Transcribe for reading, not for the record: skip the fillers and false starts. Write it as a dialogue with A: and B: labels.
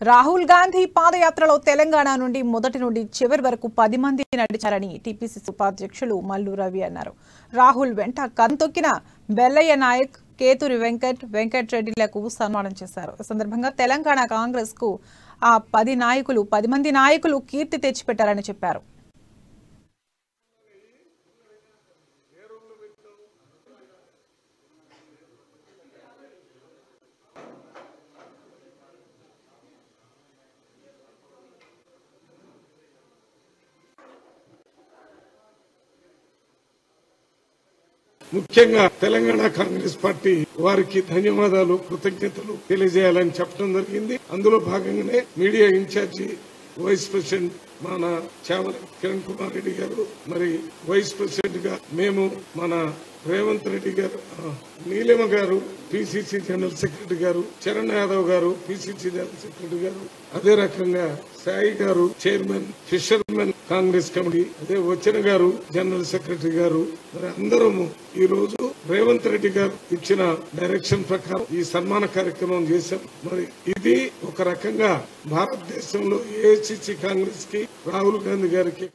A: రాహుల్ గాంధీ పాదయాత్రలో తెలంగాణ నుండి మొదటి నుండి చివరి వరకు 10 మంది నడిచారని టీపీసీసీ ఉపాధ్యక్షులు మల్లు రవి అన్నారు. రాహుల్ వెంట కంతొక్కిన బెల్లయ్య నాయక్, కేతురి వెంకటరెడ్డిలకు సన్మానం చేశారు. ఈ సందర్భంగా తెలంగాణ కాంగ్రెస్ కు ఆ 10 మంది నాయకులు కీర్తి తెచ్చిపెట్టారని చెప్పారు.
B: ముఖ్యంగా తెలంగాణ కాంగ్రెస్ పార్టీ వారికి ధన్యవాదాలు, కృతజ్ఞతలు తెలియజేయాలని చెప్పడం జరిగింది. అందులో భాగంగానే మీడియా ఇన్ఛార్జి వైస్ ప్రెసిడెంట్ మన చామల కిరణ్ కుమార్ రెడ్డి గారు, మరి వైస్ ప్రెసిడెంట్ గా మేము మన రేవంత్ రెడ్డి గారు, నీలిమ గారు పిసిసి జనరల్ సెక్రటరీ గారు, చరణ్ యాదవ్ గారు పిసిసి జనరల్ సెక్రటరీ గారు, అదే రకంగా సాయి గారు చైర్మన్ ఫిషర్మెన్ కాంగ్రెస్ కమిటీ, అదే వచ్చిన గారు జనరల్ సెక్రటరీ గారు, మరి అందరము ఈ రోజు రేవంత్ రెడ్డి గారు ఇచ్చిన డైరెక్షన్ ప్రకారం ఈ సన్మాన కార్యక్రమం చేశాం. మరి ఇది ఒక రకంగా భారతదేశంలో ఏఐసిసి కాంగ్రెస్ కి రాహుల్ గాంధీ గారికి